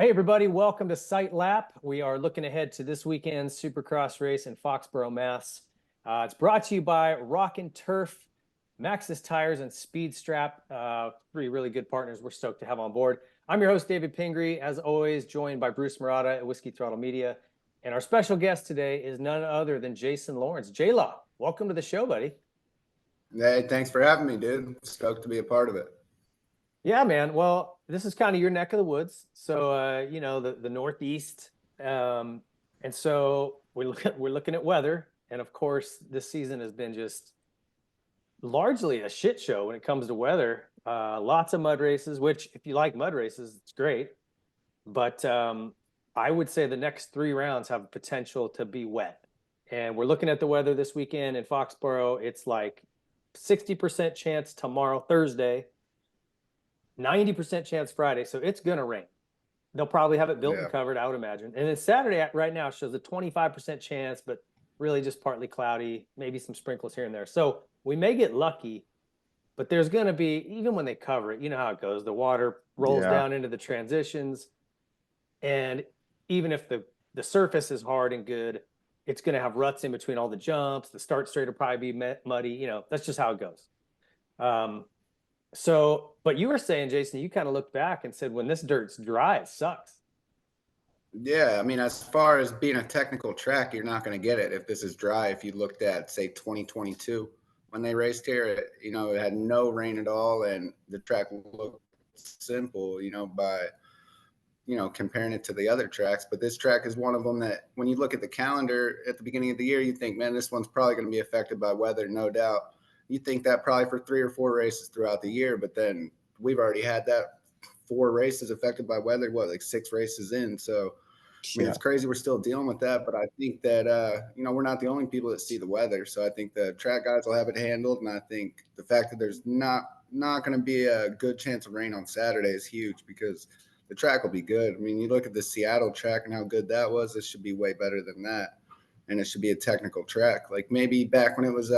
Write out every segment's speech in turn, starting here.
Hey, everybody, welcome to Sight Lap. We are looking ahead to this weekend's Supercross race in Foxborough, Mass. It's brought to you by Rock and Turf, Maxxis Tires, and Speed Strap. Three really good partners we're stoked to have on board. I'm your host, David Pingree, as always, joined by Bruce Murata at Whiskey Throttle Media. And our special guest today is none other than Jason Lawrence. J-Law, welcome to the show, buddy. Hey, thanks for having me, dude. Stoked to be a part of it. Yeah, man. Well, this is kind of your neck of the woods. So, the Northeast. And so we're looking at weather. And of course, this season has been just largely a shit show when it comes to weather. Lots of mud races, which if you like mud races, it's great. But I would say the next 3 rounds have potential to be wet. And we're looking at the weather this weekend in Foxborough. It's like 60% chance tomorrow, Thursday. 90% chance Friday, so it's going to rain. They'll probably have it built and covered, I would imagine. And then Saturday right now shows a 25% chance, but really just partly cloudy, maybe some sprinkles here and there. So we may get lucky, but there's going to be, even when they cover it, you know how it goes. The water rolls down into the transitions. And even if the surface is hard and good, it's going to have ruts in between all the jumps. The start straight will probably be muddy. You know, that's just how it goes. So, but you were saying, Jason, you kind of looked back and said, when this dirt's dry, it sucks. Yeah, I mean, as far as being a technical track, you're not going to get it if this is dry. If you looked at, say, 2022, when they raced here, it had no rain at all, and the track looked simple, by, comparing it to the other tracks. But this track is one of them that when you look at the calendar at the beginning of the year, you think, man, this one's probably going to be affected by weather, no doubt. You think that probably for 3 or 4 races throughout the year, but then we've already had that 4 races affected by weather, like 6 races in. So, I mean, it's crazy we're still dealing with that, but I think that, we're not the only people that see the weather. So I think the track guys will have it handled. And I think the fact that there's not going to be a good chance of rain on Saturday is huge because the track will be good. I mean, you look at the Seattle track and how good that was. This should be way better than that. And it should be a technical track. Like maybe back when it was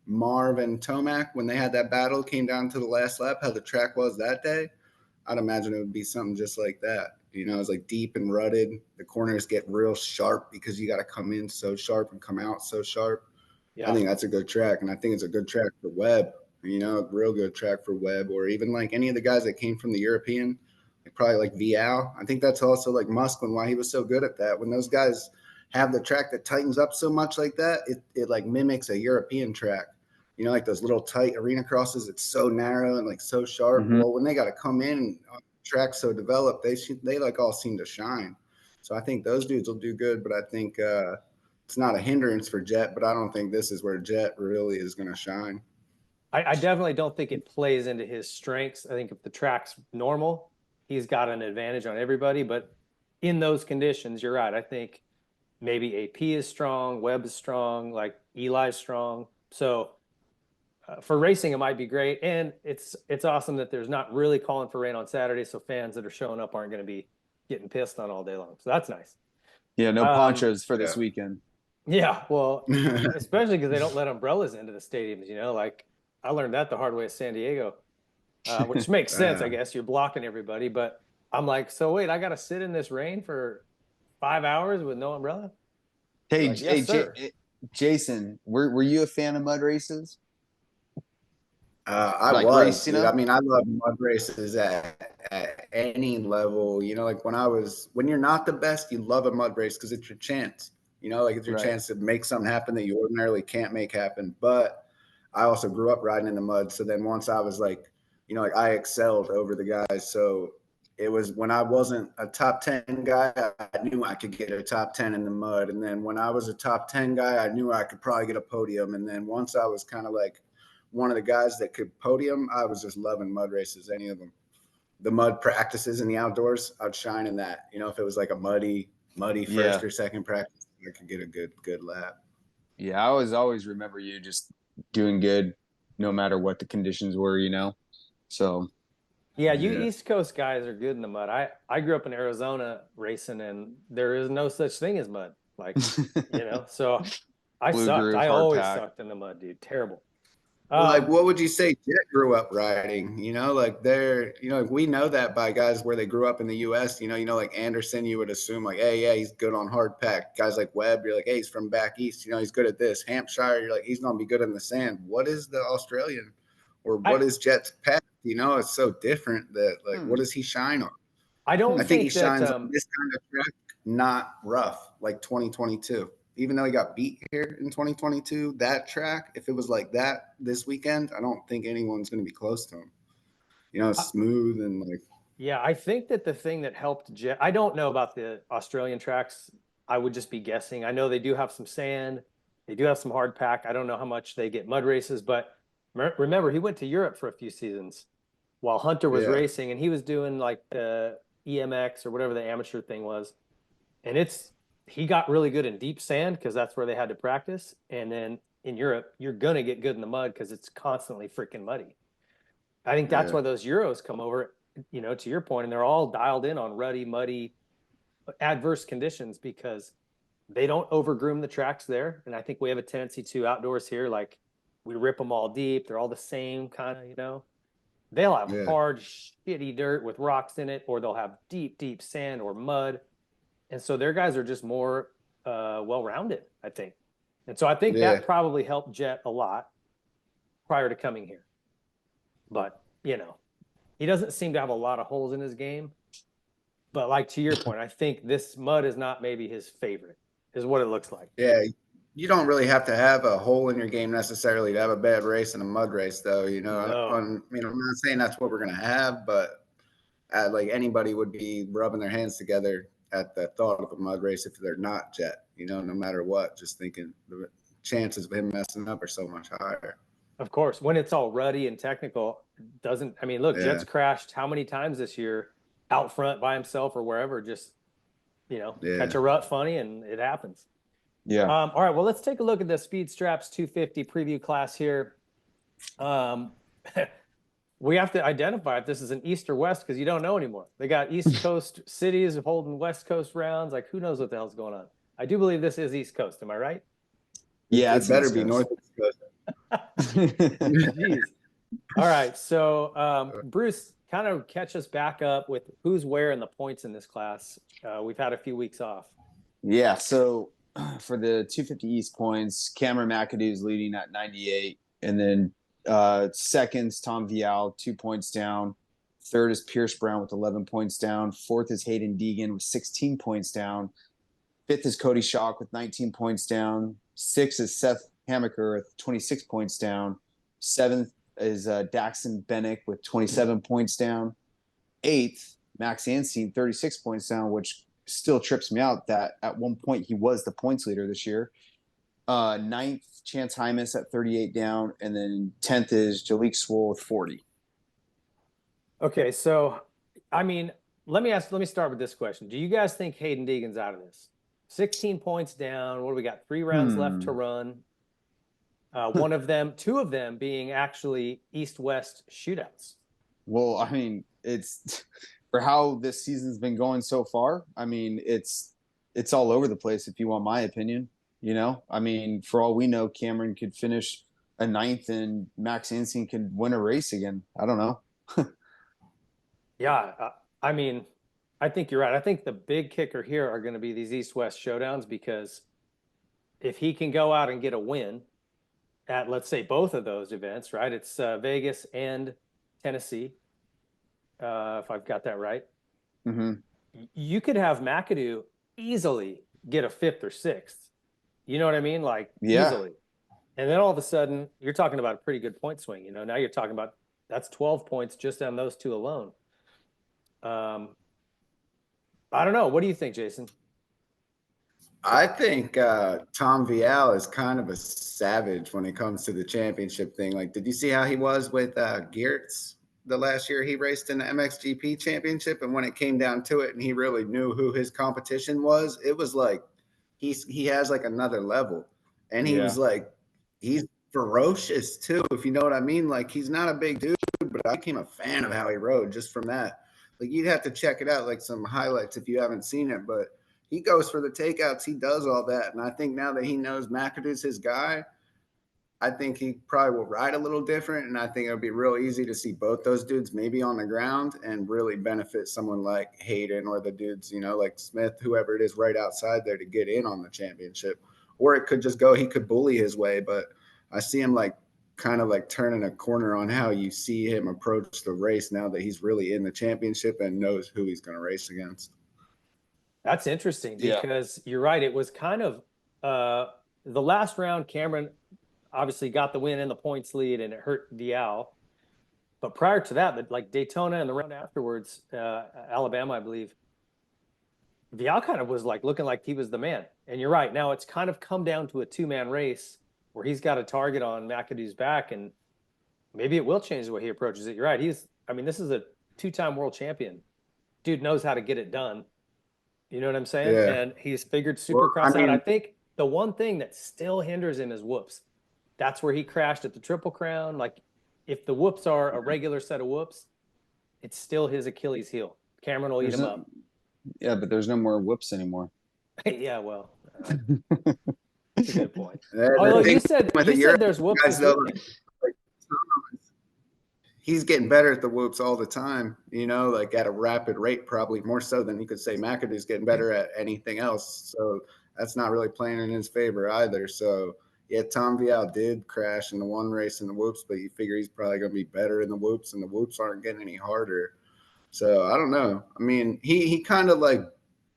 Marv and Tomac, when they had that battle, came down to the last lap, how the track was that day, I'd imagine it would be something just like that. It's like deep and rutted. The corners get real sharp because you got to come in so sharp and come out so sharp. Yeah. I think that's a good track, and I think it's a good track for Webb, a real good track for Webb, or even like any of the guys that came from the European, probably like Vialle. I think that's also like Musquin, why he was so good at that. When those guys have the track that tightens up so much like that, it like mimics a European track. Like those little tight arena crosses, it's so narrow and like so sharp. Mm-hmm. Well, when they got to come in on tracks so developed, they like all seem to shine. So I think those dudes will do good, but I think it's not a hindrance for Jet, but I don't think this is where Jet really is going to shine. I definitely don't think it plays into his strengths. I think if the track's normal, he's got an advantage on everybody, but in those conditions, you're right. I think maybe AP is strong, Webb is strong, like Eli's strong. So for racing, it might be great. And it's awesome that there's not really calling for rain on Saturday. So fans that are showing up aren't going to be getting pissed on all day long. So that's nice. Yeah. No ponchos for this weekend. Yeah. Well, especially because they don't let umbrellas into the stadiums, like I learned that the hard way at San Diego, which makes sense. I guess you're blocking everybody, but I'm like, so wait, I got to sit in this rain for 5 hours with no umbrella. Hey, like, yes, Jason, were you a fan of mud races? I like was. Racing, I mean, I love mud races at any level. Like when you're not the best, you love a mud race because it's your chance. Like it's your chance to make something happen that you ordinarily can't make happen. But I also grew up riding in the mud. So then once I was like, like I excelled over the guys. So it was when I wasn't a top 10 guy, I knew I could get a top 10 in the mud. And then when I was a top 10 guy, I knew I could probably get a podium. And then once I was kind of like one of the guys that could podium, I was just loving mud races, any of them. The mud practices in the outdoors, I'd shine in that. If it was like a muddy first or second practice, I could get a good lap. Yeah, I always remember you just doing good no matter what the conditions were, So yeah, you East Coast guys are good in the mud. I grew up in Arizona racing, and there is no such thing as mud. Like, so I sucked. I always sucked in the mud, dude. Terrible. Like, what would you say Jet grew up riding? Like like we know that by guys where they grew up in the U.S. Like Anderson, you would assume like, hey, yeah, he's good on hard pack. Guys like Webb, you're like, hey, he's from back east. He's good at this. Hampshire, you're like, he's gonna be good in the sand. What is the Australian, or what I is Jet's pack? It's so different that like, what does he shine on? I don't I think he think that shines on this kind of track, not rough like 2022. Even though he got beat here in 2022, that track, if it was like that this weekend, I don't think anyone's going to be close to him. Smooth and like. Yeah, I think that the thing that helped Jet, I don't know about the Australian tracks. I would just be guessing. I know they do have some sand, they do have some hard pack. I don't know how much they get mud races, but remember, he went to Europe for a few seasons while Hunter was Yeah. racing, and he was doing like the EMX or whatever the amateur thing was. And he got really good in deep sand because that's where they had to practice. And then in Europe, you're going to get good in the mud because it's constantly freaking muddy. I think that's Yeah. why those Euros come over, to your point, and they're all dialed in on ruddy, muddy, adverse conditions because they don't overgroom the tracks there. And I think we have a tendency to outdoors here, like we rip them all deep. They're all the same kind of. They'll have Yeah. hard, shitty dirt with rocks in it, or they'll have deep, deep sand or mud. And so their guys are just more well-rounded, I think. And so I think Yeah. that probably helped Jet a lot prior to coming here. But, he doesn't seem to have a lot of holes in his game. But like to your point, I think this mud is not maybe his favorite, is what it looks like. Yeah. You don't really have to have a hole in your game necessarily to have a bad race and a mud race, though. No. I'm not saying that's what we're going to have, but like anybody would be rubbing their hands together at the thought of a mud race if they're not Jet, no matter what, just thinking the chances of him messing up are so much higher. Of course, when it's all ruddy and technical, look, Yeah. Jet's crashed how many times this year out front by himself or wherever, just, catch a rut funny and it happens. Yeah. All right, well, let's take a look at the Speed Straps 250 preview class here. We have to identify if this is an East or West because you don't know anymore. They got East Coast cities holding West Coast rounds. Like, who knows what the hell's going on? I do believe this is East Coast. Am I right? Yeah, it better be North Coast. Jeez. All right, so Bruce, kind of catch us back up with who's where in the points in this class. We've had a few weeks off. Yeah, so for the 250 East points, Cameron McAdoo is leading at 98, and then seconds, Tom Vialle, 2 points down. Third is Pierce Brown with 11 points down. Fourth is Hayden Deegan with 16 points down. Fifth is Cody Schock with 19 points down. Sixth is Seth Hamaker with 26 points down. Seventh is Daxon Bennick with 27 points down. Eighth, Max Anstine, 36 points down, which still trips me out that at one point he was the points leader this year. Ninth, Chance Hymas at 38 down, and then 10th is Jalik Swoll with 40. Okay, so let me start with this question. Do you guys think Hayden Deegan's out of this? 16 points down. What do we got? 3 rounds left to run. Two of them being actually East-West shootouts. Well, it's for how this season's been going so far. It's all over the place if you want my opinion. For all we know, Cameron could finish a ninth and Max Anstine could win a race again. I don't know. Yeah, I think you're right. I think the big kicker here are going to be these East-West showdowns because if he can go out and get a win at, let's say, both of those events, right? It's Vegas and Tennessee, if I've got that right. Mm-hmm. You could have McAdoo easily get a 5th or 6th. You know what I mean? Like, easily. And then all of a sudden, you're talking about a pretty good point swing. Now you're talking about that's 12 points just on those two alone. I don't know. What do you think, Jason? I think Tom Vialle is kind of a savage when it comes to the championship thing. Like, did you see how he was with Geertz the last year he raced in the MXGP championship? And when it came down to it and he really knew who his competition was, it was like he has like another level. And he was like, he's ferocious too, if you know what I mean. Like, he's not a big dude, but I became a fan of how he rode just from that. Like, you'd have to check it out, like some highlights if you haven't seen it, but he goes for the takeouts. He does all that. And I think now that he knows McAdoo's his guy, I think he probably will ride a little different, and I think it'll be real easy to see both those dudes maybe on the ground and really benefit someone like Hayden or the dudes, like Smith, whoever it is right outside there to get in on the championship. Or it could just go, he could bully his way, but I see him like kind of like turning a corner on how you see him approach the race now that he's really in the championship and knows who he's going to race against. That's interesting because you're right. It was kind of the last round, Cameron obviously got the win in the points lead and it hurt Vialle. But prior to that, like Daytona and the round afterwards, Alabama, I believe, Vialle kind of was like looking like he was the man. And you're right. Now it's kind of come down to a two-man race where he's got a target on McAdoo's back, and maybe it will change the way he approaches it. You're right. This is a two-time world champion. Dude knows how to get it done. You know what I'm saying? Yeah. And he's figured Supercross out. I think the one thing that still hinders him is whoops. That's where he crashed at the Triple Crown. Like, if the whoops are a regular set of whoops, it's still his Achilles heel. Cameron will eat him up. Yeah, but there's no more whoops anymore. Yeah, well, that's a good point. Although you said there's whoops. He's getting better at the whoops all the time, like at a rapid rate, probably more so than you could say McAdoo's getting better at anything else. So that's not really playing in his favor either. So yeah, Tom Vialle did crash in the one race in the whoops, but you figure he's probably going to be better in the whoops, and the whoops aren't getting any harder. So I don't know. I mean, he kind of like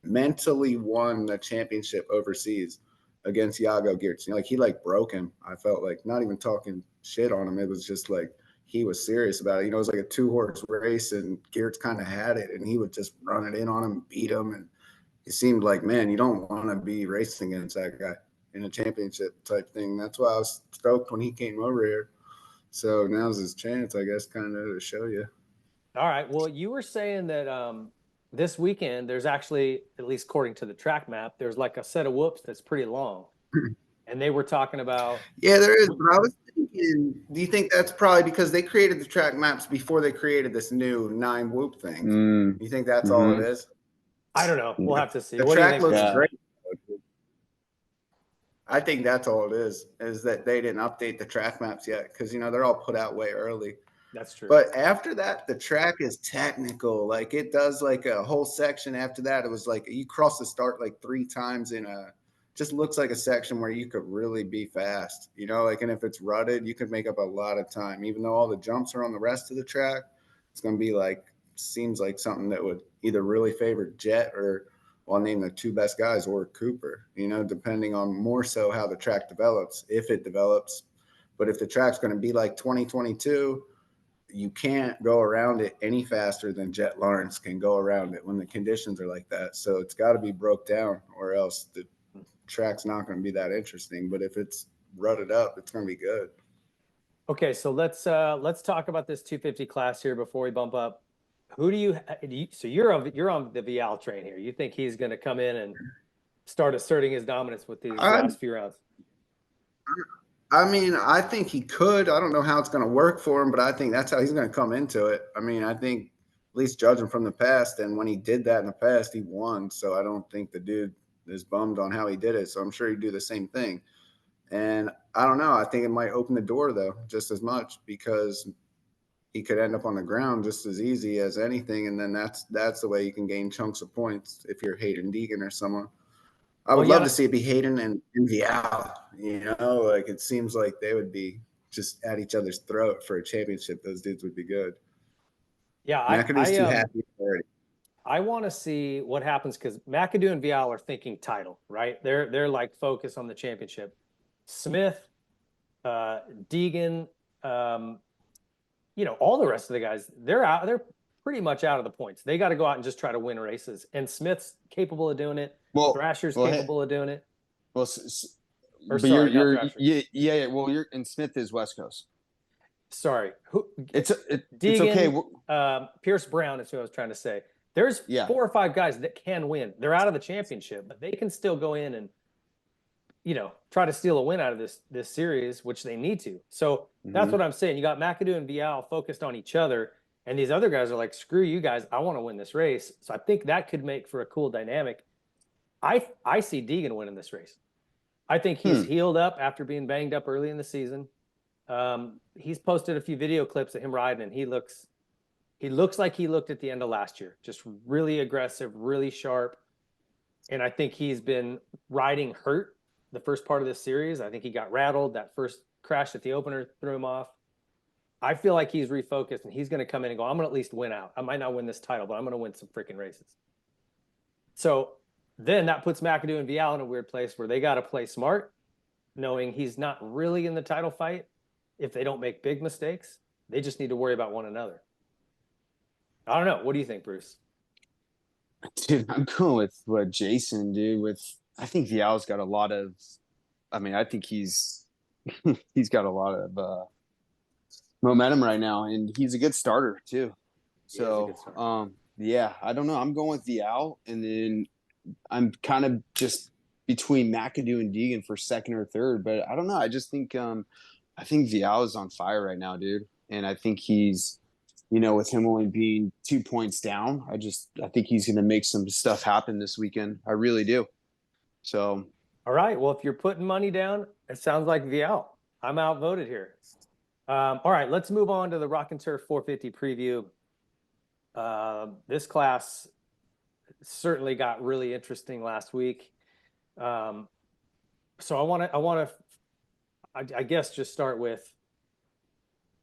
mentally won the championship overseas against Iago Geerts. Like he like broke him. I felt like, not even talking shit on him. It was just like he was serious about it. It was like a 2-horse race, and Geerts kind of had it, and he would just run it in on him, beat him, and it seemed like, man, you don't want to be racing against that guy in a championship type thing. That's why I was stoked when he came over here. So now's his chance, I guess, kind of to show you. All right. Well, you were saying that this weekend there's actually, at least according to the track map, there's like a set of whoops that's pretty long. And they were talking about. Yeah, there is. But I was thinking, do you think that's probably because they created the track maps before they created this new 9 whoop thing? You think that's all it is? I don't know. We'll have to see. The track looks great. I think that's all it is that they didn't update the track maps yet because, they're all put out way early. That's true. But after that, the track is technical. Like it does like a whole section after that. It was like you cross the start like 3 times just looks like a section where you could really be fast, and if it's rutted, you could make up a lot of time. Even though all the jumps are on the rest of the track, it's going to be like, seems like something that would either really favor Jet or I'll name the 2 best guys or Cooper, depending on more so how the track develops, if it develops. But if the track's going to be like 2022, you can't go around it any faster than Jet Lawrence can go around it when the conditions are like that. So it's got to be broke down, or else the track's not going to be that interesting. But if it's rutted up, it's going to be good. Okay, so let's talk about this 250 class here before we bump up. Who do you so you're on the Vialle train here. You think he's going to come in and start asserting his dominance with these last few rounds? I mean, I think he could. I don't know how it's going to work for him, but I think that's how he's going to come into it. I mean, I think at least judging from the past, and when he did that in the past, he won. So I don't think the dude is bummed on how he did it. So I'm sure he'd do the same thing. And I don't know. I think it might open the door, though, just as much, because he could end up on the ground just as easy as anything. And then that's the way you can gain chunks of points if you're Hayden Deegan or someone. I would love to see it be Hayden and Vialle. Like it seems like they would be just at each other's throat for a championship. Those dudes would be good. Yeah, McAdoo's too happy already. I want to see what happens because McAdoo and Vialle are thinking title, right? They're like focused on the championship. Smith, Deegan, all the rest of the guys, they're pretty much out of the points. They got to go out and just try to win races. And Smith's capable of doing it. Thrasher's capable of doing it. Well, Well, you're and Smith is West Coast. Sorry, it's Deegan, okay. Pierce Brown is who I was trying to say. There's 4 or 5 guys that can win. They're out of the championship, but they can still go in and try to steal a win out of this series, which they need to. So that's what I'm saying. You got McAdoo and Vialle focused on each other, and these other guys are like, screw you guys, I want to win this race. So I think that could make for a cool dynamic. I see Deegan winning this race. I think he's healed up after being banged up early in the season. He's posted a few video clips of him riding, and he looks like he looked at the end of last year, just really aggressive, really sharp. And I think he's been riding hurt the first part of this series. I think he got rattled. That first crash at the opener threw him off. I feel like he's refocused, and he's going to come in and go, I'm going to at least win out. I might not win this title, but I'm going to win some freaking races. So then that puts McAdoo and Vialle in a weird place where they got to play smart, knowing he's not really in the title fight. If they don't make big mistakes, they just need to worry about one another. I don't know. What do you think, Bruce? Dude, I'm going with what Jason, dude. I think Vialle's got a lot of. I mean, I think he's got a lot of momentum right now, and he's a good starter too. So, yeah, I don't know. I'm going with Vialle, and then I'm kind of just between McAdoo and Deegan for second or third. But I don't know. I just think I think Vialle is on fire right now, dude, and I think he's. With him only being 2 points down, I think he's going to make some stuff happen this weekend. I really do. So, all right. Well, if you're putting money down, it sounds like Vialle. I'm outvoted here. All right, let's move on to the Rock and Turf 450 preview. This class certainly got really interesting last week. So I want to, guess, just start with.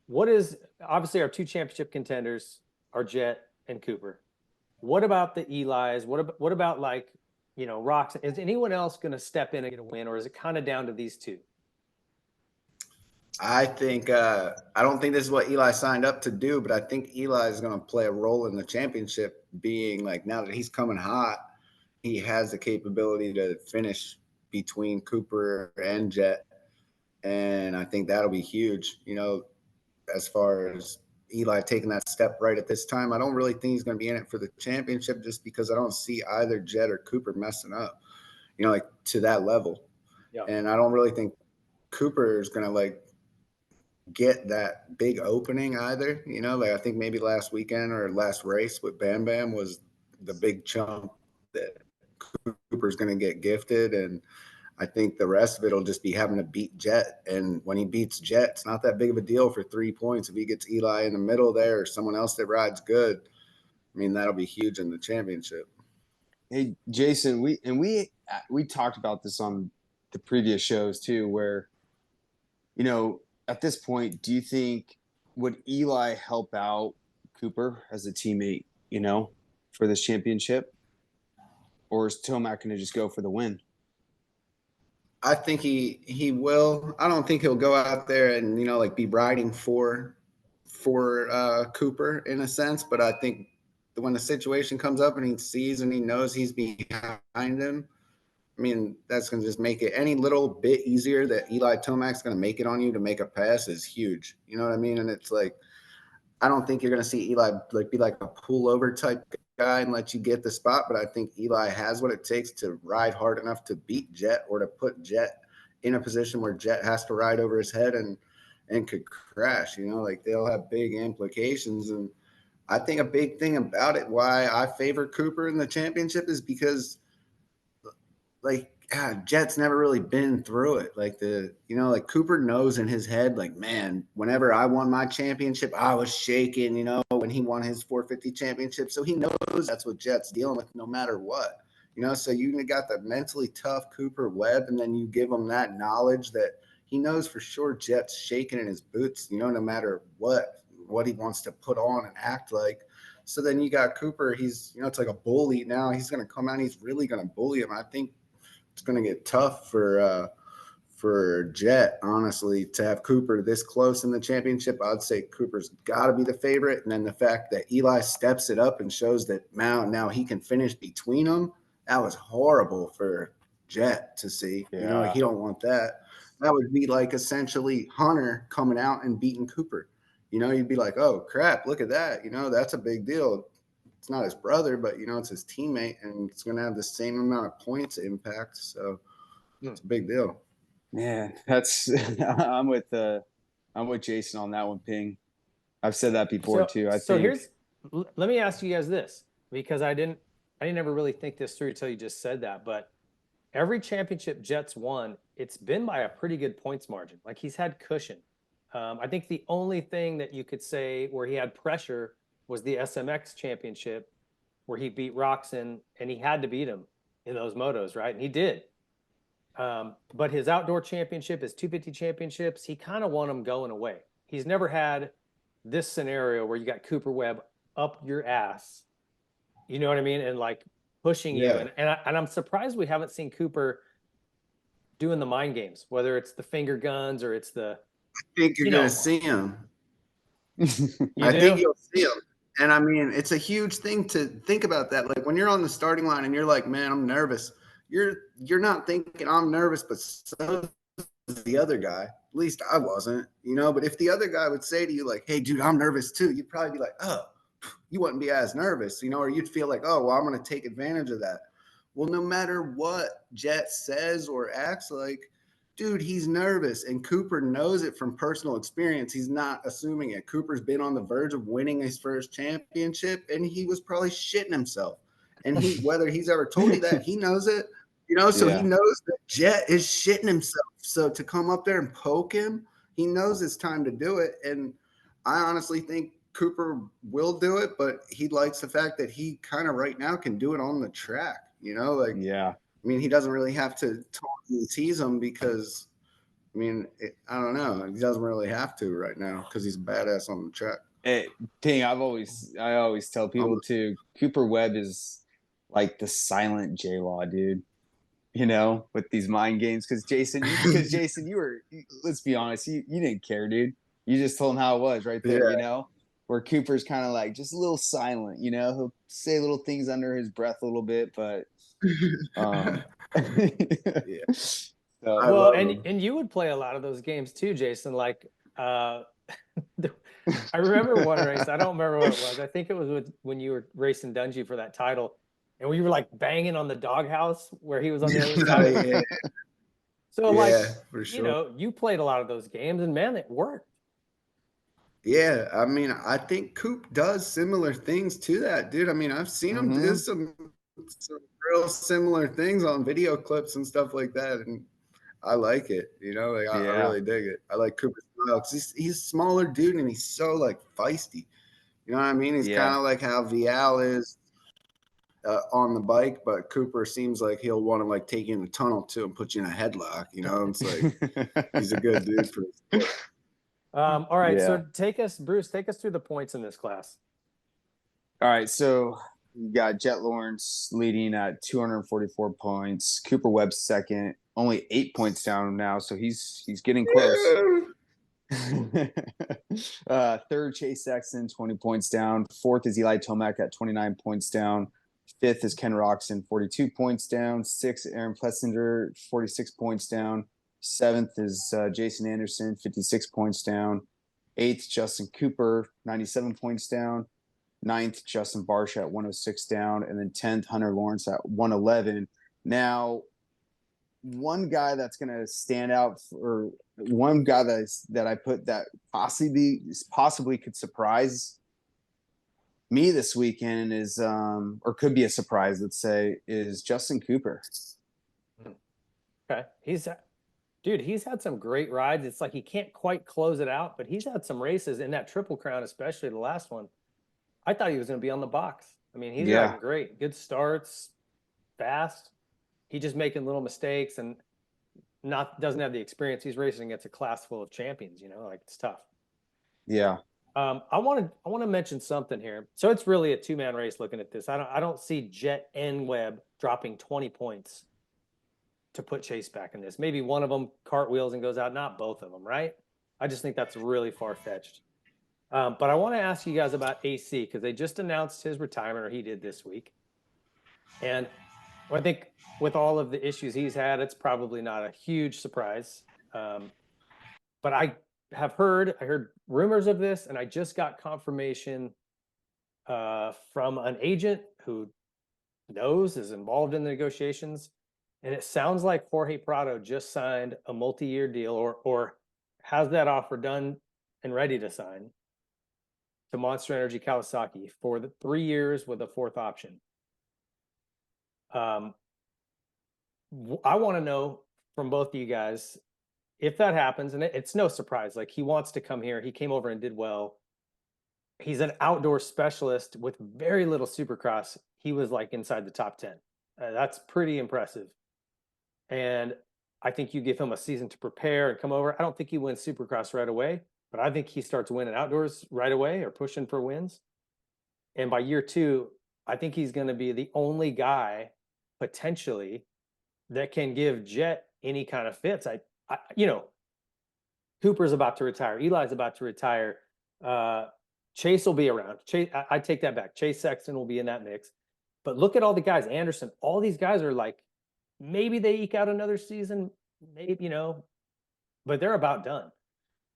What is obviously our two championship contenders are Jet and Cooper. What about the Eli's? What about Rocks? Is anyone else going to step in and get a win, or is it kind of down to these two? I think I don't think this is what Eli signed up to do, but I think Eli is going to play a role in the championship. Being now that he's coming hot, he has the capability to finish between Cooper and Jet, and I think that'll be huge. As far as Eli taking that step right at this time, I don't really think he's going to be in it for the championship just because I don't see either Jet or Cooper messing up, to that level. Yeah. And I don't really think Cooper is going to get that big opening either. I think maybe last weekend or last race with Bam Bam was the big chunk that Cooper's going to get gifted. And I think the rest of it will just be having to beat Jet. And when he beats Jet, it's not that big of a deal for 3 points. If he gets Eli in the middle there or someone else that rides good, I mean, that'll be huge in the championship. Hey, Jason, we talked about this on the previous shows too, where, at this point, do you think would Eli help out Cooper as a teammate, for this championship? Or is Tomac going to just go for the win? I think he will. I don't think he'll go out there and be riding for Cooper in a sense, but I think when the situation comes up and he sees and he knows he's behind him, I mean, that's going to just make it any little bit easier that Eli Tomac's going to make it on you to make a pass is huge. You know what I mean? And it's I don't think you're going to see Eli be like a pullover type guy and let you get the spot, but I think Eli has what it takes to ride hard enough to beat Jet or to put Jet in a position where Jet has to ride over his head and could crash. They'll have big implications. And I think a big thing about it, why I favor Cooper in the championship, is because Jet's never really been through it. Cooper knows in his head, man, whenever I won my championship, I was shaking, when he won his 450 championship. So he knows that's what Jet's dealing with no matter what, so you got the mentally tough Cooper Webb, and then you give him that knowledge that he knows for sure Jet's shaking in his boots, no matter what he wants to put on and act like. So then you got Cooper, he's, it's like a bully now. He's going to come out and he's really going to bully him. I think it's going to get tough for Jet, honestly, to have Cooper this close in the championship. I'd say Cooper's got to be the favorite. And then the fact that Eli steps it up and shows that now he can finish between them, that was horrible for Jet to see. Yeah. He don't want that. That would be essentially Hunter coming out and beating Cooper. You'd be like, oh, crap, look at that. That's a big deal. It's not his brother, but it's his teammate, and it's going to have the same amount of points impact. So it's a big deal. Man, that's I'm with Jason on that one, Ping. I've said that before too. Let me ask you guys this, because I didn't ever really think this through until you just said that. But every championship Jets won, it's been by a pretty good points margin. Like he's had cushion. I think the only thing that you could say where he had pressure was the SMX championship where he beat Roxon and he had to beat him in those motos, right? And he did. But his outdoor championship, his 250 championships, he kind of won them going away. He's never had this scenario where you got Cooper Webb up your ass, you know what I mean? And like pushing you. Yeah. And I'm surprised we haven't seen Cooper doing the mind games, whether it's the finger guns or it's the, I think you're you going know, to see him. you I do? think you'll see him. And I mean, it's a huge thing to think about that. Like when you're on the starting line and you're like, man, I'm nervous. You're not thinking I'm nervous, but so is the other guy. At least I wasn't, you know. But if the other guy would say to you, like, hey, dude, I'm nervous too, you'd probably be like, oh, you wouldn't be as nervous, you know, or you'd feel like, oh, well, I'm going to take advantage of that. Well, no matter what Jet says or acts like, dude, he's nervous. And Cooper knows it from personal experience. He's not assuming it. Cooper's been on the verge of winning his first championship, and he was probably shitting himself. And whether he's ever told you that, he knows it, you know, so he knows that Jet is shitting himself. So to come up there and poke him, he knows it's time to do it. And I honestly think Cooper will do it, but he likes the fact that he kind of right now can do it on the track, you know, like, Yeah. I mean, he doesn't really have to totally tease him because, I mean, I don't know. He doesn't really have to right now because he's a badass on the track. Thing I always tell people too, Cooper Webb is like the silent J-Law, dude. You know, with these mind games. Because Jason, you were, let's be honest, you didn't care, dude. You just told him how it was right there, you know? Where Cooper's kind of like just a little silent, you know? He'll say little things under his breath a little bit, but Yeah. So, Well, and you would play a lot of those games too, Jason. Like, I remember one race. I don't remember what it was. I think it was when you were racing Dungy for that title, and we were like banging on the doghouse where he was on the other side. Yeah. So, like, for sure. you know, you played a lot of those games, and man, it worked. Yeah, I mean, I think Coop does similar things to that, dude. I mean, I've seen him do some real similar things on video clips and stuff like that, and I like it. You know, like I really dig it. I like Cooper's style because he's a smaller dude and he's so like feisty. You know what I mean? He's kind of like how Vialle is on the bike, but Cooper seems like he'll want to like take you in the tunnel too and put you in a headlock. You know, it's like he's a good dude for the sport. All right, so Bruce, take us through the points in this class. All right, so you got Jet Lawrence leading at 244 points. Cooper Webb second, only 8 points down now, so he's getting close. Third, Chase Sexton, 20 points down. Fourth is Eli Tomac at 29 points down. Fifth is Ken Roxon, 42 points down. Sixth, Aaron Plessinger, 46 points down. Seventh is Jason Anderson, 56 points down. Eighth, Justin Cooper, 97 points down. Ninth, Justin Barsh at 106 down. And then 10th, Hunter Lawrence at 111. Now, one guy that's going to stand out, or one guy that I put that possibly could surprise me this weekend is, or could be a surprise, let's say, is Justin Cooper. Okay. He's had some great rides. It's like he can't quite close it out, but he's had some races in that Triple Crown, especially the last one. I thought he was going to be on the box. I mean, he's riding great. Good starts, fast. He just making little mistakes and doesn't have the experience. He's racing against a class full of champions, you know, like it's tough. Yeah. I want to mention something here. So it's really a two-man race looking at this. I don't see Jet and Webb dropping 20 points to put Chase back in this. Maybe one of them cartwheels and goes out, not both of them, right? I just think that's really far-fetched. But I want to ask you guys about AC because they just announced his retirement, or he did this week. And I think with all of the issues he's had, it's probably not a huge surprise. But I heard rumors of this, and I just got confirmation from an agent who is involved in the negotiations. And it sounds like Jorge Prado just signed a multi-year deal or has that offer done and ready to sign to Monster Energy Kawasaki for the 3 years with a fourth option. I want to know from both of you guys if that happens, and it's no surprise. Like he wants to come here. He came over and did well. He's an outdoor specialist with very little Supercross. He was like inside the top 10. That's pretty impressive. And I think you give him a season to prepare and come over. I don't think he wins Supercross right away, but I think he starts winning outdoors right away or pushing for wins. And by year 2, I think he's going to be the only guy potentially that can give Jet any kind of fits. Cooper's about to retire. Eli's about to retire. Chase will be around. I take that back. Chase Sexton will be in that mix. But look at all the guys. Anderson, all these guys are like, maybe they eke out another season, maybe, but they're about done.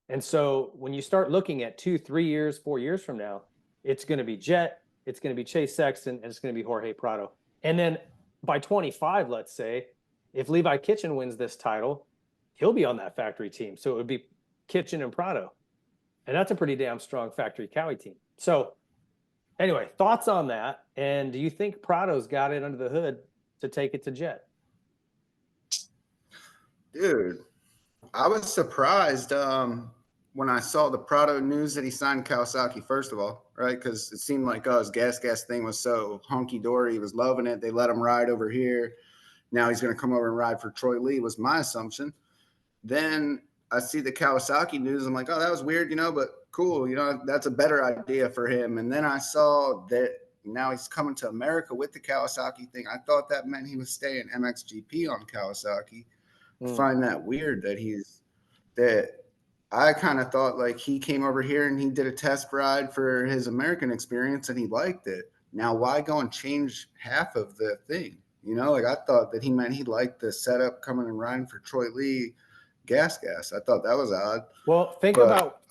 And so when you start looking at 2, 3 years, 4 years from now, it's going to be Jet, it's going to be Chase Sexton, and it's going to be Jorge Prado. And then by 25, let's say, if Levi Kitchen wins this title, he'll be on that factory team. So it would be Kitchen and Prado. And that's a pretty damn strong factory Cowie team. So anyway, thoughts on that? And do you think Prado's got it under the hood to take it to Jet? Dude, I was surprised when I saw the Prado news that he signed Kawasaki, first of all, right? Because it seemed like his gas thing was so hunky-dory. He was loving it. They let him ride over here. Now he's going to come over and ride for Troy Lee, was my assumption. Then I see the Kawasaki news. I'm like, oh, that was weird, but cool. That's a better idea for him. And then I saw that now he's coming to America with the Kawasaki thing. I thought that meant he was staying MXGP on Kawasaki. I find that weird that I kind of thought like he came over here and he did a test ride for his American experience and he liked it. Now, why go and change half of the thing? Like I thought that he meant he liked the setup coming and riding for Troy Lee gas. I thought that was odd. Well, think about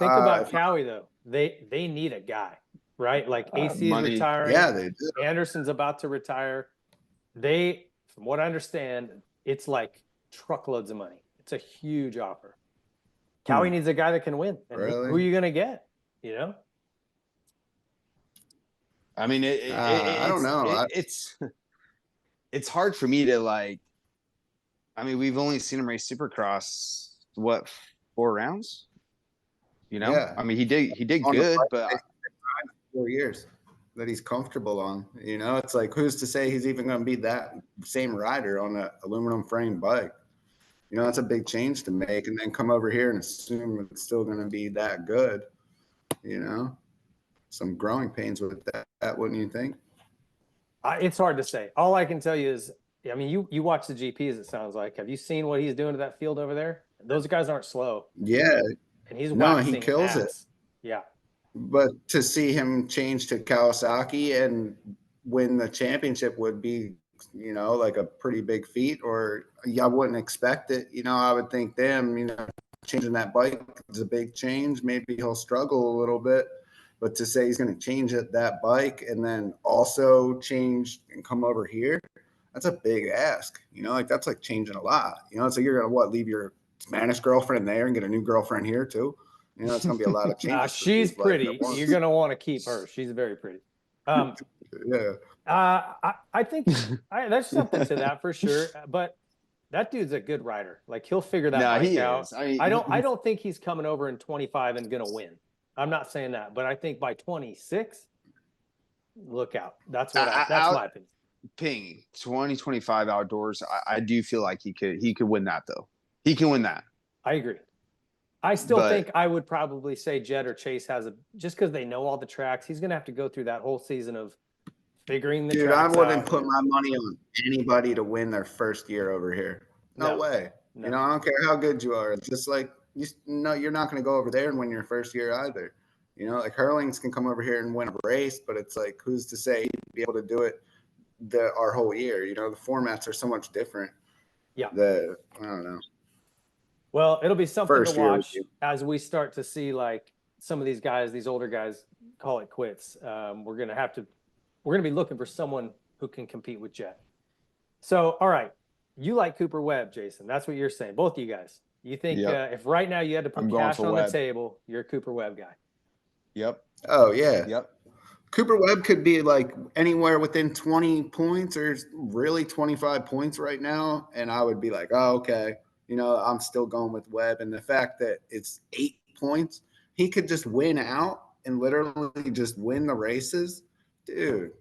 Cowie though. They need a guy, right? Like AC is retiring. Yeah, they do. Anderson's about to retire. From what I understand, it's like truckloads of money. It's a huge offer. Cowie needs a guy that can win. And really? Who are you going to get? I mean, I don't know. It's hard for me to like. I mean, we've only seen him race Supercross 4 rounds. Yeah. I mean, he did good, but 4 years that he's comfortable on. It's like who's to say he's even going to be that same rider on an aluminum frame bike? That's a big change to make, and then come over here and assume it's still going to be that good. Some growing pains with that, wouldn't you think? It's hard to say. All I can tell you is, I mean, you watch the GPs, it sounds like. Have you seen what he's doing to that field over there? Those guys aren't slow. Yeah. And he's he kills it. Yeah. But to see him change to Kawasaki and win the championship would be, like a pretty big feat, or I wouldn't expect it. I would think changing that bike is a big change. Maybe he'll struggle a little bit, but to say he's going to change that bike and then also change and come over here, that's a big ask. That's like changing a lot. It's like you're going to leave your Spanish girlfriend there and get a new girlfriend here too. It's going to be a lot of changes. She's pretty. You're going to want to keep her. She's very pretty. Yeah. I think there's something to that for sure. But that dude's a good rider. Like he'll figure that bike out. I don't think he's coming over in 25 and going to win. I'm not saying that, but I think by 26, look out. That's my opinion. Ping 2025 outdoors. I do feel like he could win that though. He can win that. I agree. I still think I would probably say Jet or Chase just because they know all the tracks. He's going to have to go through that whole season of figuring the tracks out. Dude, I wouldn't put my money on anybody to win their first year over here. No way. No. I don't care how good you are. It's just like, you're not going to go over there and win your first year either. Like Hurlings can come over here and win a race, but it's like, who's to say he'd be able to do it our whole year? The formats are so much different. Yeah. I don't know. Well, it'll be something to watch as we start to see like some of these guys, these older guys, call it quits. We're going to be looking for someone who can compete with Jet. So, all right. You like Cooper Webb, Jason. That's what you're saying. Both of you guys. You think if right now you had to put cash on the table, you're a Cooper Webb guy. Yep. Oh, yeah. Yep. Cooper Webb could be like anywhere within 20 points or really 25 points right now. And I would be like, oh, okay. I'm still going with Webb. And the fact that it's 8 points, he could just win out and literally just win the races. Dude,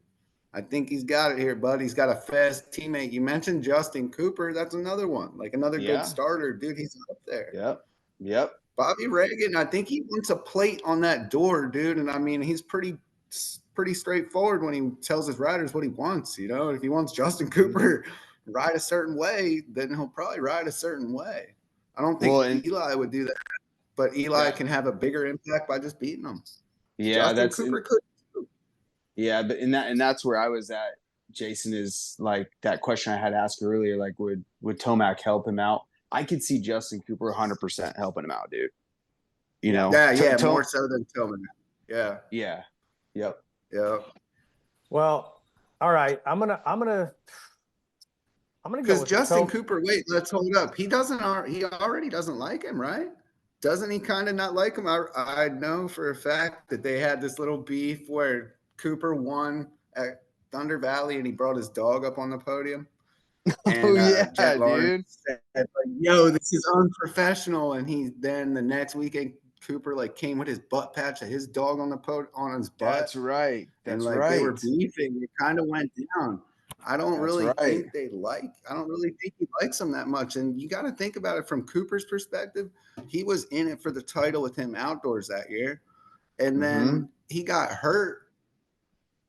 I think he's got it here, bud. He's got a fast teammate. You mentioned Justin Cooper. That's another one, like another good Yeah. starter. Dude, he's up there. Yep. Bobby Reagan, I think he wants a plate on that door, dude. And I mean, he's pretty straightforward when he tells his riders what he wants. If he wants Justin Cooper ride a certain way, then he'll probably ride a certain way. I don't think Eli would do that, but Eli can have a bigger impact by just beating him. Yeah, Justin Cooper could. Yeah, but that's where I was at. Jason, is like that question I had asked earlier. Like, would Tomac help him out? I could see Justin Cooper 100% helping him out, dude. More so than Tomac. Yeah. Yep. Well, all right. I'm gonna go because with Justin Cooper. Wait, let's hold up. He already doesn't like him, right? Doesn't he kind of not like him? I know for a fact that they had this little beef where Cooper won at Thunder Valley and he brought his dog up on the podium. And Jet Lawrence said, like, yo, this is unprofessional. And then the next weekend, Cooper came with his butt patch of his dog on his butt. That's right. They were beefing. It kind of went down. I don't really think he likes him that much. And you got to think about it from Cooper's perspective. He was in it for the title with him outdoors that year. And then he got hurt.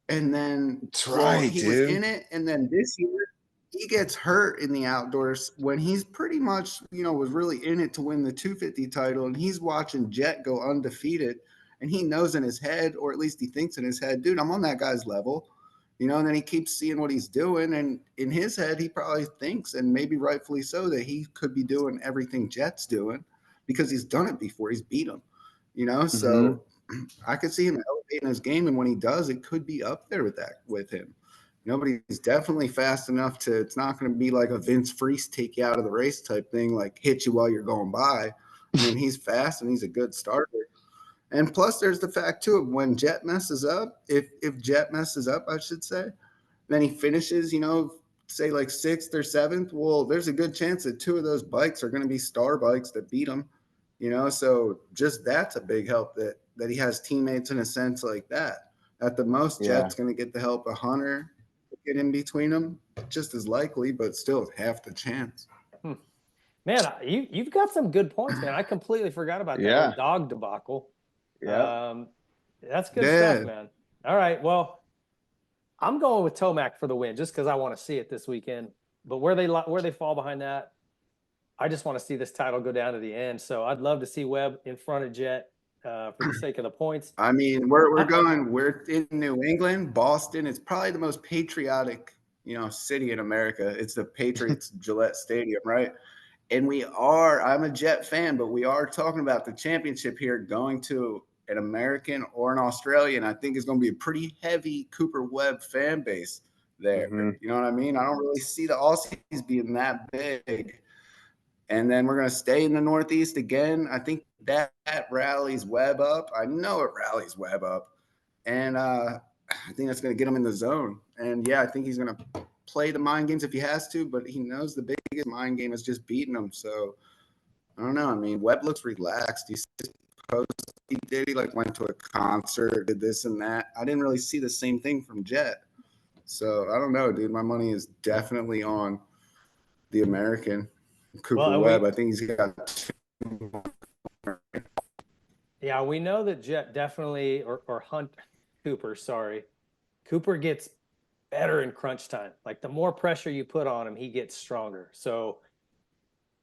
And then he was in it. And then this year, he gets hurt in the outdoors when he's pretty much, was really in it to win the 250 title. And he's watching Jet go undefeated. And he knows in his head, or at least he thinks in his head, dude, I'm on that guy's level. And then he keeps seeing what he's doing. And in his head, he probably thinks, and maybe rightfully so, that he could be doing everything Jet's doing because he's done it before. He's beat him, So I could see him elevating his game. And when he does, it could be up there with him. Nobody's definitely fast enough it's not going to be like a Vince Freeze take you out of the race type thing, like hit you while you're going by. I mean, he's fast and he's a good starter. And plus there's the fact too, of when Jet messes up, if Jet messes up, I should say, then he finishes, say like 6th or 7th. Well, there's a good chance that 2 of those bikes are going to be star bikes that beat him, so just that's a big help that he has teammates in a sense like that. At the most, Jet's going to get the help of Hunter. Get in between them, just as likely, but still half the chance. Man, you've got some good points, man. I completely forgot about that old dog debacle. Yeah, that's good stuff, man. All right, well, I'm going with Tomac for the win just because I want to see it this weekend. But where they fall behind that, I just want to see this title go down to the end. So I'd love to see Webb in front of Jet. For the sake of the points. I mean, we're in New England. Boston is probably the most patriotic, city in America. It's the Patriots Gillette Stadium, right? And I'm a Jet fan, but we are talking about the championship here going to an American or an Australian. I think it's going to be a pretty heavy Cooper Webb fan base there. You know what I mean? I don't really see the Aussies being that big. And then we're going to stay in the Northeast again. I think that rallies Webb up. I know it rallies Webb up. And I think that's going to get him in the zone. And, I think he's going to play the mind games if he has to, but he knows the biggest mind game is just beating him. So, I don't know. I mean, Webb looks relaxed. He went to a concert, did this and that. I didn't really see the same thing from Jet. So, I don't know, dude. My money is definitely on the American. Cooper Webb, I think he's got 2. Yeah, we know that Jet definitely, or Hunt Cooper, sorry. Cooper gets better in crunch time. Like the more pressure you put on him, he gets stronger. So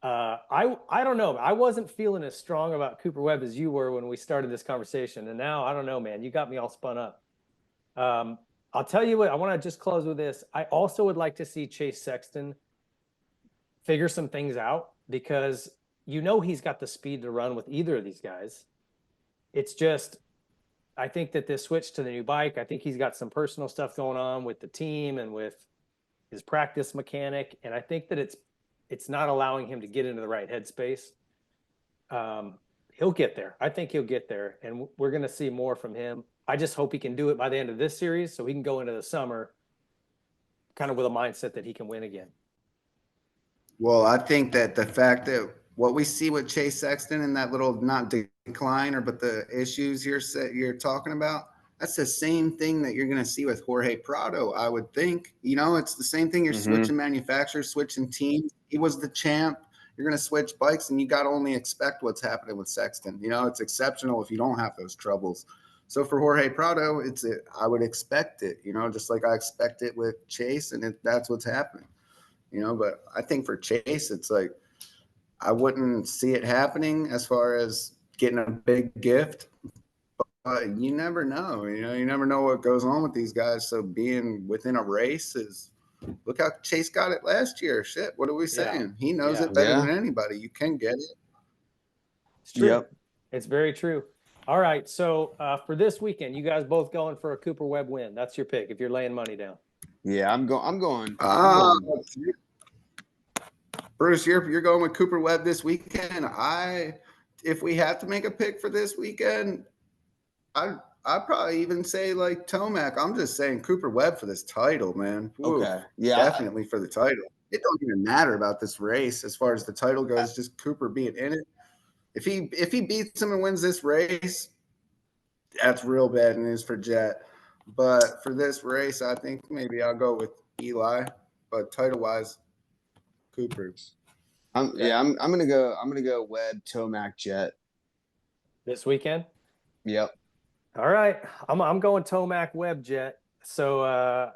I don't know. I wasn't feeling as strong about Cooper Webb as you were when we started this conversation. And now, I don't know, man. You got me all spun up. I'll tell you what, I want to just close with this. I also would like to see Chase Sexton figure some things out because he's got the speed to run with either of these guys. It's just, I think that this switch to the new bike, I think he's got some personal stuff going on with the team and with his practice mechanic. And I think that it's not allowing him to get into the right headspace. He'll get there. I think he'll get there. And we're going to see more from him. I just hope he can do it by the end of this series so he can go into the summer kind of with a mindset that he can win again. Well, I think that the fact that what we see with Chase Sexton and that little not decline but the issues you're talking about, that's the same thing that you're going to see with Jorge Prado, I would think. It's the same thing. You're switching manufacturers, switching teams. He was the champ. You're going to switch bikes, and you got to only expect what's happening with Sexton. It's exceptional if you don't have those troubles. So for Jorge Prado, I would expect it, just like I expect it with Chase, and that's what's happening. But I think for Chase, it's like I wouldn't see it happening as far as getting a big gift. But you never know. You never know what goes on with these guys. So being within a race is – look how Chase got it last year. Shit, what are we saying? He knows it better than anybody. You can get it. It's true. Yep. It's very true. All right, so for this weekend, you guys both going for a Cooper Webb win. That's your pick if you're laying money down. Yeah, I'm going. Bruce, you're going with Cooper Webb this weekend. If we have to make a pick for this weekend, I'd probably even say like Tomac. I'm just saying Cooper Webb for this title, man. Ooh, okay, yeah, definitely for the title. It don't even matter about this race as far as the title goes. Just Cooper being in it. If he beats him and wins this race, that's real bad news for Jet. But for this race, I think maybe I'll go with Eli. But title wise, Cooper. I'm gonna go Webb, Tomac, Jet this weekend. Yep. All right, I'm going Tomac, Webb, Jet. So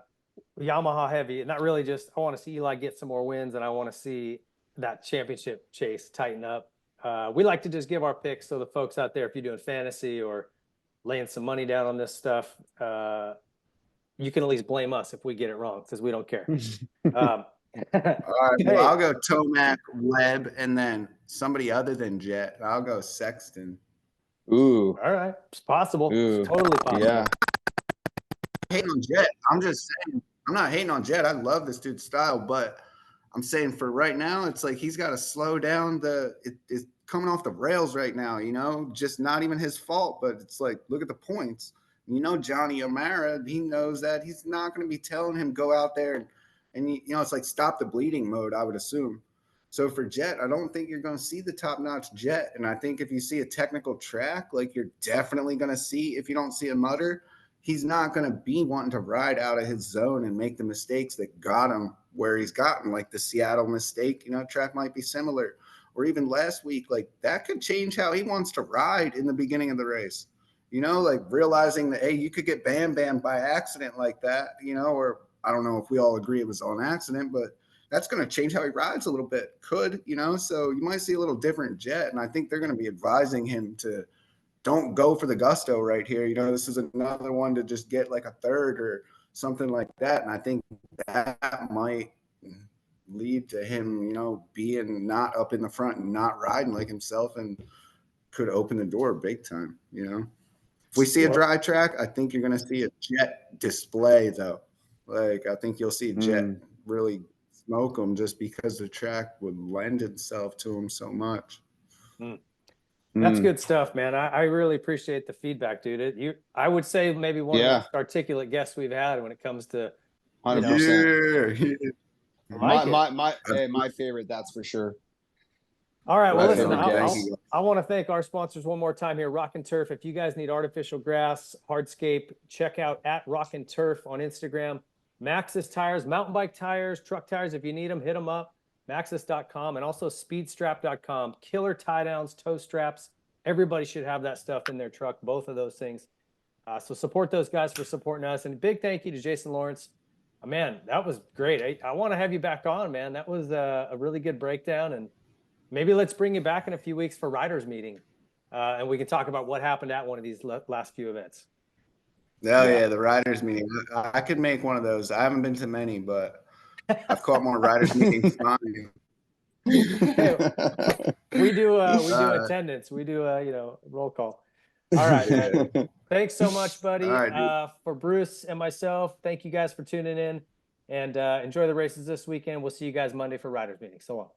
Yamaha heavy. Not really. Just I want to see Eli get some more wins, and I want to see that championship chase tighten up. We like to just give our picks so the folks out there, if you're doing fantasy or laying some money down on this stuff, you can at least blame us if we get it wrong because we don't care. All right, well, I'll go Tomac, Webb, and then somebody other than Jet. I'll go Sexton. Ooh. All right. It's possible. It's totally possible. Yeah. Hating on Jet. I'm just saying, I'm not hating on Jet. I love this dude's style, but I'm saying for right now, it's like he's got to slow down it's coming off the rails right now, just not even his fault, but it's like, look at the points. Johnny O'Mara, he knows that he's not going to be telling him go out there and it's like stop the bleeding mode, I would assume. So for Jet, I don't think you're going to see the top-notch Jet. And I think if you see a technical track, like you're definitely going to see, if you don't see a mutter, he's not going to be wanting to ride out of his zone and make the mistakes that got him where he's gotten, like the Seattle mistake. Track might be similar. Or even last week, like that could change how he wants to ride in the beginning of the race. Like realizing that, hey, you could get bam-bammed by accident like that, or I don't know if we all agree it was on accident, but that's going to change how he rides a little bit. Could, so you might see a little different Jet. And I think they're going to be advising him to don't go for the gusto right here. This is another one to just get like a third or something like that. And I think that might lead to him, being not up in the front and not riding like himself and could open the door big time, If we see a dry track, I think you're going to see a Jet display though. Like I think you'll see Jet really smoke him just because the track would lend itself to him so much. That's good stuff, man. I really appreciate the feedback, dude. I would say maybe one of the most articulate guests we've had when it comes to 100%. My favorite, that's for sure. All right, well, listen, I want to thank our sponsors one more time here, Rock and Turf. If you guys need artificial grass, hardscape, check out at Rock and Turf on Instagram. Maxxis tires, mountain bike tires, truck tires, if you need them, hit them up. Maxxis.com and also speedstrap.com. Killer tie downs, toe straps. Everybody should have that stuff in their truck, both of those things. So support those guys for supporting us. And a big thank you to Jason Lawrence. Man, that was great. I want to have you back on, man. That was a really good breakdown. And maybe let's bring you back in a few weeks for Riders Meeting. And we can talk about what happened at one of these last few events. Oh, yeah, the Riders Meeting. I could make one of those. I haven't been to many, but I've caught more Riders Meetings. We do attendance. We do roll call. All right, man. Thanks so much, buddy. Right, for Bruce and myself, thank you guys for tuning in, and enjoy the races this weekend. We'll see you guys Monday for Riders Meeting. So long.